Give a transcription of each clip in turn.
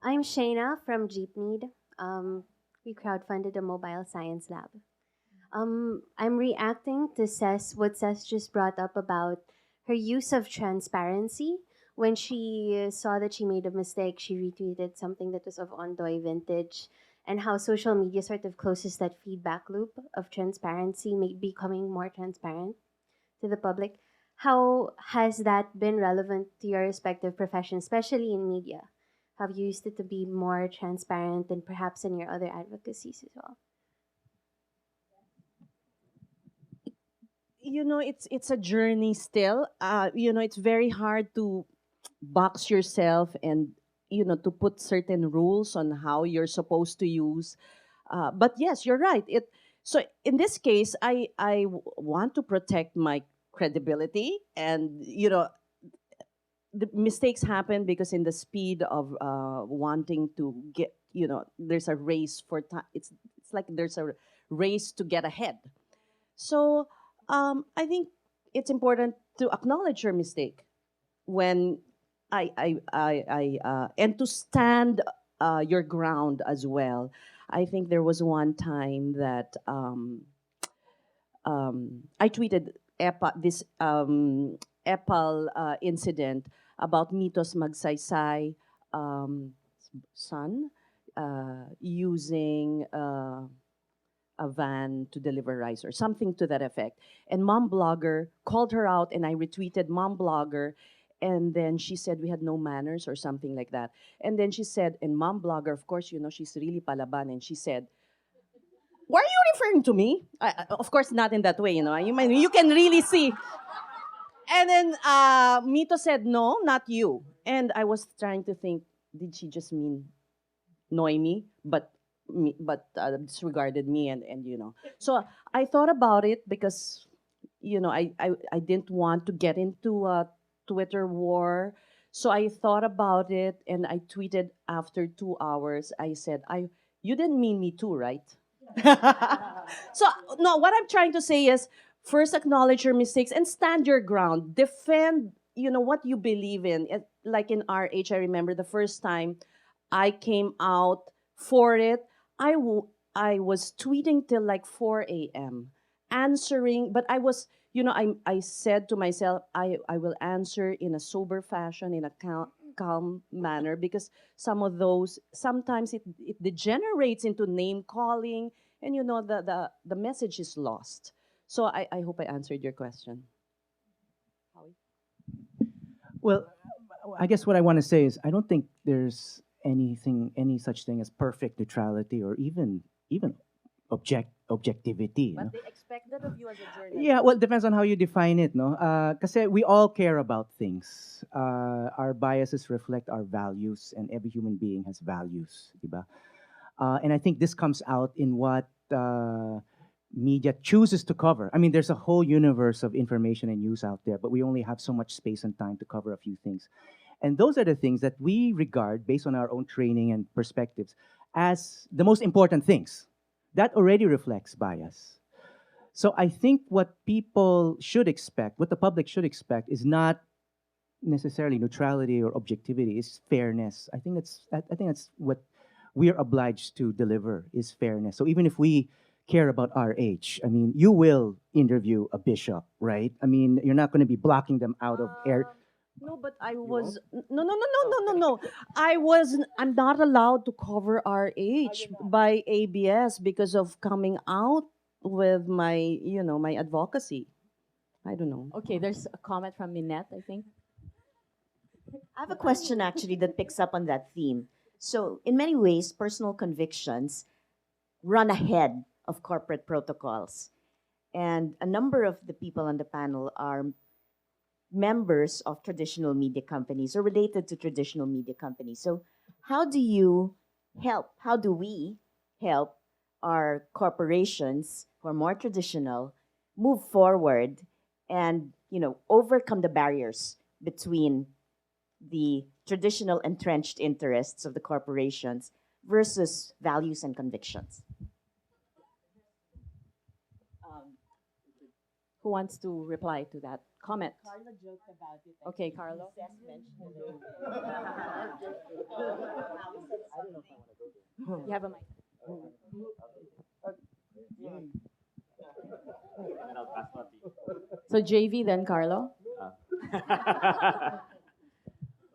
I'm Shayna from Jeepneed. We crowdfunded a mobile science lab. I'm reacting to what Sess just brought up about her use of transparency. When she saw that she made a mistake, she retweeted something that was of Ondoy vintage, and how social media sort of closes that feedback loop of transparency, becoming more transparent to the public. How has that been relevant to your respective professions, especially in media? Have you used it to be more transparent and perhaps in your other advocacies as well? It's a journey still. It's very hard to box yourself and to put certain rules on how you're supposed to use. But yes, you're right. So in this case, I want to protect my credibility, and the mistakes happen because in the speed of wanting to get, there's a race for time. It's like there's a race to get ahead. So I think it's important to acknowledge your mistake when and to stand your ground as well. I think there was one time that I tweeted this EPAL incident about Mitos Magsaysay son using a van to deliver rice or something to that effect. And Mom Blogger called her out, and I retweeted Mom Blogger. And then she said we had no manners or something like that. And then she said, and Mom Blogger, of course, she's really palaban. And she said, why are you referring to me? Of course, not in that way, You can really see. And then Mito said, no, not you. And I was trying to think, did she just mean Noemi? But disregarded me, and. So I thought about it because I didn't want to get into a Twitter war. So I thought about it, and I tweeted after 2 hours. I said, I you didn't mean me too, right? So no, what I'm trying to say is first acknowledge your mistakes and stand your ground. Defend, what you believe in. Like in RH, I remember the first time I came out for it. I was tweeting till like 4 a.m. answering, but I was, I said to myself, I will answer in a sober fashion, in a calm manner, because some of those sometimes it degenerates into name calling, and the message is lost. So I hope I answered your question. Howie? Well, I guess what I want to say is I don't think there's any such thing as perfect neutrality or even objectivity. But they expect that of you as a journalist. Yeah, well, it depends on how you define it, no? Kasi we all care about things. Our biases reflect our values, and every human being has values, diba? And I think this comes out in what media chooses to cover. I mean, there's a whole universe of information and news out there, but we only have so much space and time to cover a few things. And those are the things that we regard, based on our own training and perspectives, as the most important things. That already reflects bias. So I think what people should expect, what the public should expect, is not necessarily neutrality or objectivity, is fairness. I think that's what we are obliged to deliver, is fairness. So even if we care about our age, I mean, you will interview a bishop, right? I mean, you're not going to be blocking them out of air. No, but I was no. I'm not allowed to cover RH by ABS because of coming out with my advocacy. I don't know. Okay, there's a comment from Minette, I think. I have a question actually that picks up on that theme. So, in many ways, personal convictions run ahead of corporate protocols. And a number of the people on the panel are members of traditional media companies or related to traditional media companies. So, how do you help? How do we help our corporations who are more traditional move forward and overcome the barriers between the traditional entrenched interests of the corporations versus values and convictions? Um, who wants to reply to that comment. Okay, Carlo. You have a mic. So JV, then Carlo.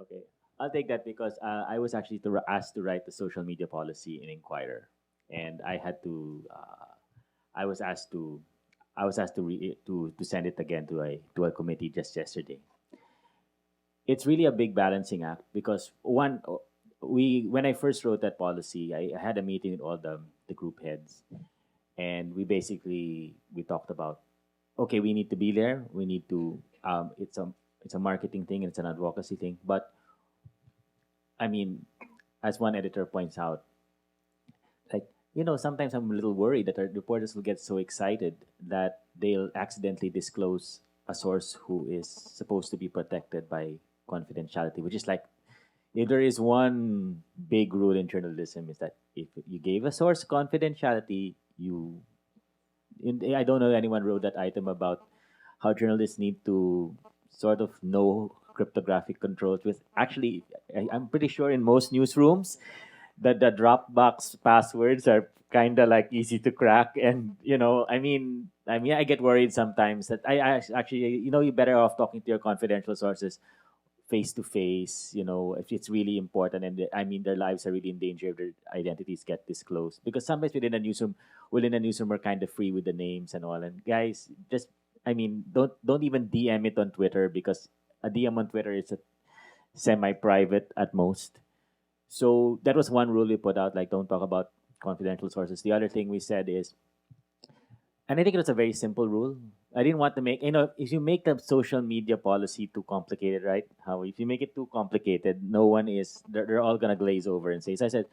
Okay, I'll take that because I was actually asked to write the social media policy in Inquirer, and I had to. I was asked to. I was asked to send it again to a committee just yesterday. It's really a big balancing act because one, we when I first wrote that policy, I had a meeting with all the group heads, and we talked about, okay, we need to be there. We need to. It's a marketing thing and it's an advocacy thing. But I mean, as one editor points out, like sometimes I'm a little worried that our reporters will get so excited that they'll accidentally disclose a source who is supposed to be protected by confidentiality, which is like if there is one big rule in journalism is that if you gave a source confidentiality, I don't know anyone wrote that item about how journalists need to sort of know cryptographic controls. With actually, I'm pretty sure in most newsrooms that the Dropbox passwords are kind of like easy to crack, and I get worried sometimes that I actually you're better off talking to your confidential sources face to face, if it's really important and their lives are really in danger if their identities get disclosed. Because sometimes within a newsroom we're kind of free with the names and all. And guys, just don't even DM it on Twitter because a DM on Twitter is a semi-private at most. So that was one rule we put out, like don't talk about confidential sources. The other thing we said is, and I think it was a very simple rule. I didn't want to make, if you make the social media policy too complicated, right? If you make it too complicated, they're all going to glaze over and say, so I said,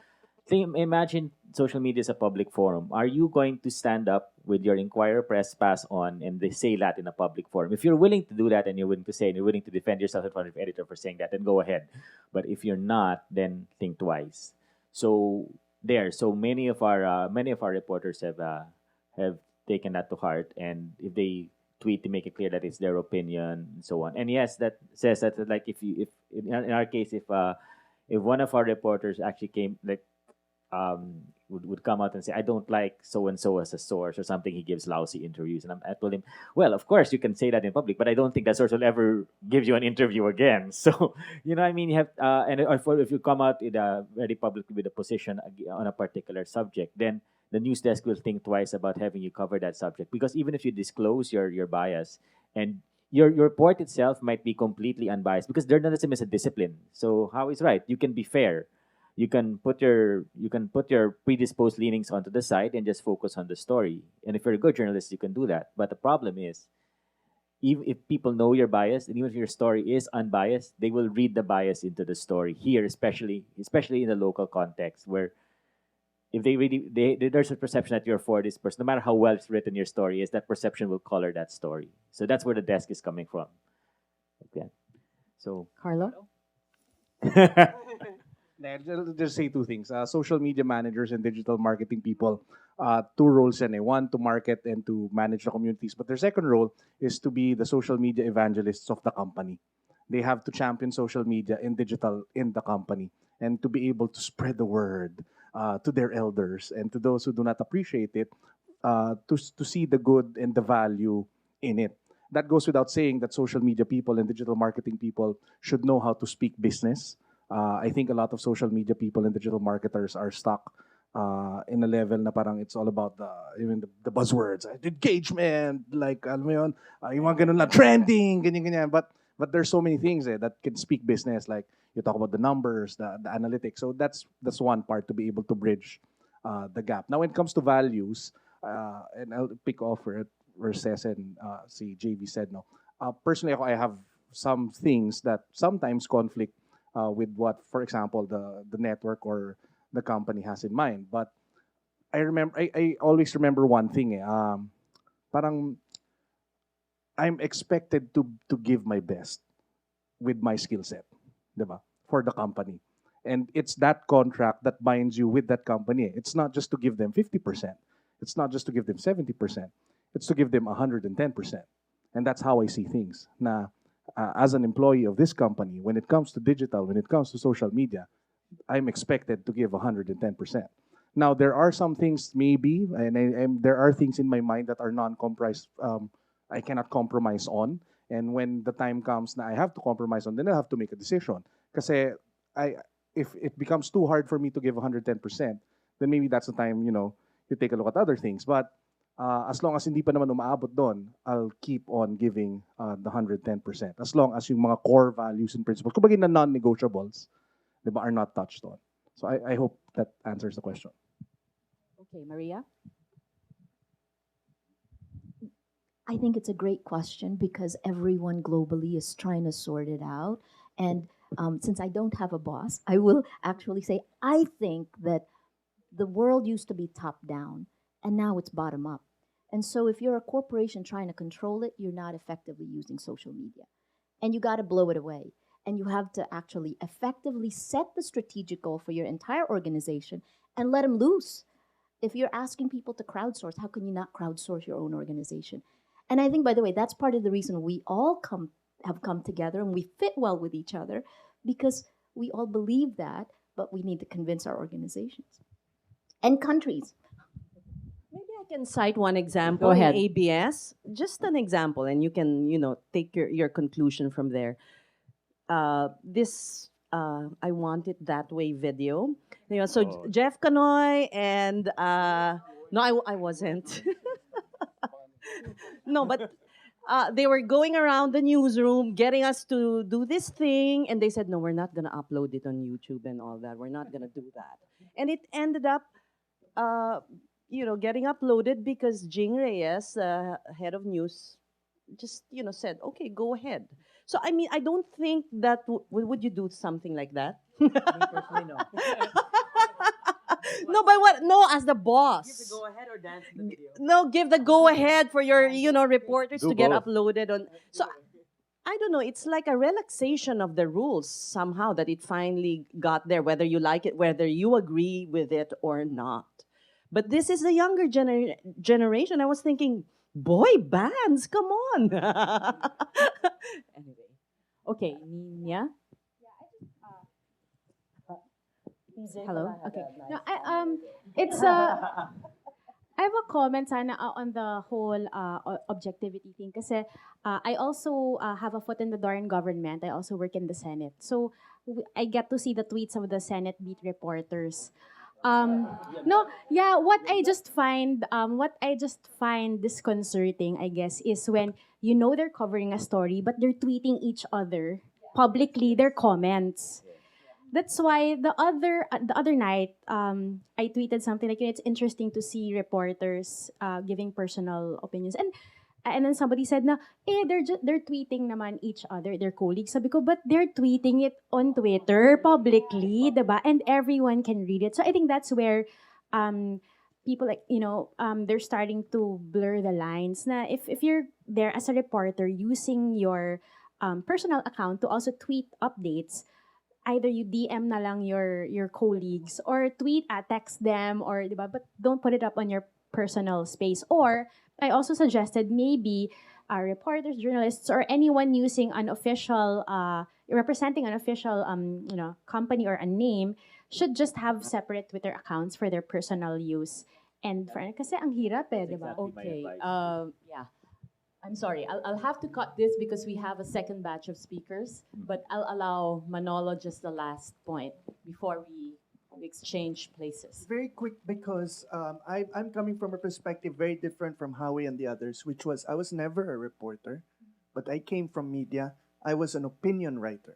imagine social media is a public forum. Are you going to stand up with your Inquirer Press Pass on and they say that in a public forum? If you're willing to do that and you're willing to say and you're willing to defend yourself in front of the editor for saying that, then go ahead. But if you're not, then think twice. So many of our reporters have taken that to heart, and if they tweet to make it clear that it's their opinion and so on. And yes, that says that like if in our case if one of our reporters actually came would come out and say, I don't like so and so as a source or something, he gives lousy interviews, and I told him, well, of course you can say that in public, but I don't think that source will ever give you an interview again. So you have if you come out very publicly with a position on a particular subject, then the news desk will think twice about having you cover that subject, because even if you disclose your bias and your report itself might be completely unbiased, because journalism is a discipline. So how is right? You can be fair. You can put your predisposed leanings onto the side and just focus on the story. And if you're a good journalist, you can do that. But the problem is, even if people know you're biased, and even if your story is unbiased, they will read the bias into the story. Here, especially in the local context, where if there's a perception that you're for this person, no matter how well it's written your story is, that perception will color that story. So that's where the desk is coming from. Okay. So Carlo. I'll just say two things. Social media managers and digital marketing people, two roles and one to market and to manage the communities. But their second role is to be the social media evangelists of the company. They have to champion social media and digital in the company and to be able to spread the word to their elders and to those who do not appreciate it, to see the good and the value in it. That goes without saying that social media people and digital marketing people should know how to speak business. I think a lot of social media people and digital marketers are stuck in a level na parang it's all about the buzzwords, engagement, like alam mo yun, yung mga ganun lang, trending, ganyan. But there's so many things that can speak business, like you talk about the numbers, the analytics. So that's one part to be able to bridge the gap. Now, when it comes to values, and I'll pick off where Cez and si JV said, no. Personally, I have some things that sometimes conflict with what, for example, the network or the company has in mind. But I always remember one thing. Parang I'm expected to give my best with my skill set, diba? For the company. And it's that contract that binds you with that company. It's not just to give them 50%. It's not just to give them 70%. It's to give them 110%. And that's how I see things. Na, as an employee of this company, when it comes to digital, when it comes to social media, I'm expected to give 110%. Now, there are some things maybe, and there are things in my mind that are non-compromised. I cannot compromise on. And when the time comes na I have to compromise on, then I have to make a decision. Kasi I, if it becomes too hard for me to give 110%, then maybe that's the time, you take a look at other things. But as long as hindi pa naman umaabot doon, I'll keep on giving the 110%. As long as yung mga core values and principles, kumbaga na non-negotiables, di ba, are not touched on. So I hope that answers the question. Okay, Maria. I think it's a great question because everyone globally is trying to sort it out. And since I don't have a boss, I will actually say I think that the world used to be top down and now it's bottom up. And so if you're a corporation trying to control it, you're not effectively using social media. And you got to blow it away. And you have to actually effectively set the strategic goal for your entire organization and let them loose. If you're asking people to crowdsource, how can you not crowdsource your own organization? And I think, by the way, that's part of the reason we all have come together and we fit well with each other because we all believe that, but we need to convince our organizations and countries. Maybe I can cite one example Go ahead. in ABS. Just an example, and you can, take your conclusion from there. This I Want It That Way video. So Oh. Jeff Canoy and no, I wasn't. No, but they were going around the newsroom getting us to do this thing, and they said, no, we're not going to upload it on YouTube and all that. We're not going to do that. And it ended up, getting uploaded because Jing Reyes, head of news, just, said, okay, go ahead. So, I mean, I don't think that, would you do something like that? Me personally, no. No, but what? No, as the boss. Give the go ahead or dance in the video. No, give the go ahead for your, reporters Do to get both. uploaded on. So I don't know. It's like a relaxation of the rules somehow that it finally got there, whether you like it, whether you agree with it or not. But this is the younger generation. I was thinking, boy bands, come on. Anyway. Okay, Nina. Hello. Okay. No, it's I have a comment sana on the whole objectivity thing kasi I also have a foot in the door in government. I also work in the Senate. So I get to see the tweets of the Senate beat reporters. No, yeah, what I just find disconcerting, I guess, is when they're covering a story but they're tweeting each other publicly their comments. That's why the other night I tweeted something like it's interesting to see reporters giving personal opinions and then somebody said na they're tweeting naman each other, their colleagues. Sabi ko, but they're tweeting it on Twitter publicly, diba? And everyone can read it. So I think that's where people they're starting to blur the lines na if you're there as a reporter using your personal account to also tweet updates, either you DM na lang your colleagues or text them or diba, but don't put it up on your personal space. Or I also suggested maybe reporters, journalists, or anyone using an official representing an official company or a name should just have separate Twitter accounts for their personal use. And for kasi ang hirap diba? Exactly my Okay. advice. Yeah. I'm sorry. I'll have to cut this because we have a second batch of speakers, but I'll allow Manolo just the last point before we exchange places. Very quick because I'm coming from a perspective very different from Howie and the others, which was I was never a reporter, but I came from media. I was an opinion writer.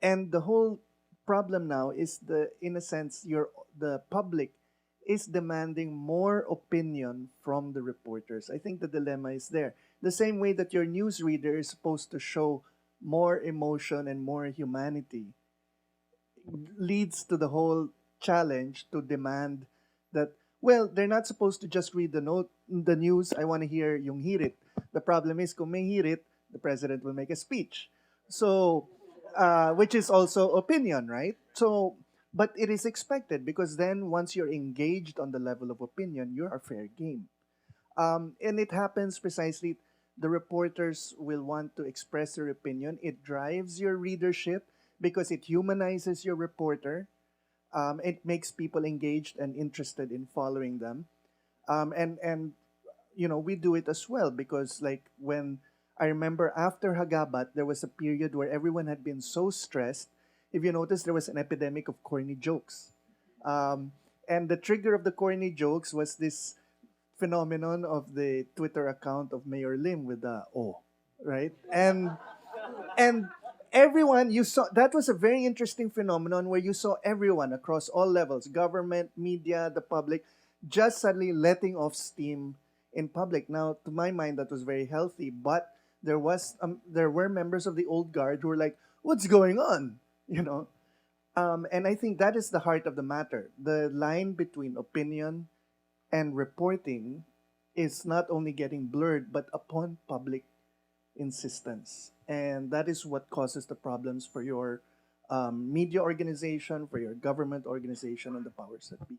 And the whole problem now is in a sense, the public is demanding more opinion from the reporters. I think the dilemma is there. The same way that your newsreader is supposed to show more emotion and more humanity leads to the whole challenge to demand that, well, they're not supposed to just read the news. I want to hear yung hirit. The problem is, kung may hirit, the president will make a speech. So, which is also opinion, right? So, but it is expected because then once you're engaged on the level of opinion, you are fair game. And it happens precisely the reporters will want to express their opinion. It drives your readership because it humanizes your reporter. It makes people engaged and interested in following them. And we do it as well because like when I remember after Hagabat, there was a period where everyone had been so stressed. If you notice, there was an epidemic of corny jokes. And the trigger of the corny jokes was this phenomenon of the Twitter account of Mayor Lim with the O, right? And everyone you saw, that was a very interesting phenomenon where you saw everyone across all levels, government, media, the public, just suddenly letting off steam in public. Now, to my mind, that was very healthy, but there were members of the old guard who were like, "What's going on?" You know. And I think that is the heart of the matter. The line between opinion and reporting is not only getting blurred, but upon public insistence. And that is what causes the problems for your media organization, for your government organization, and the powers that be.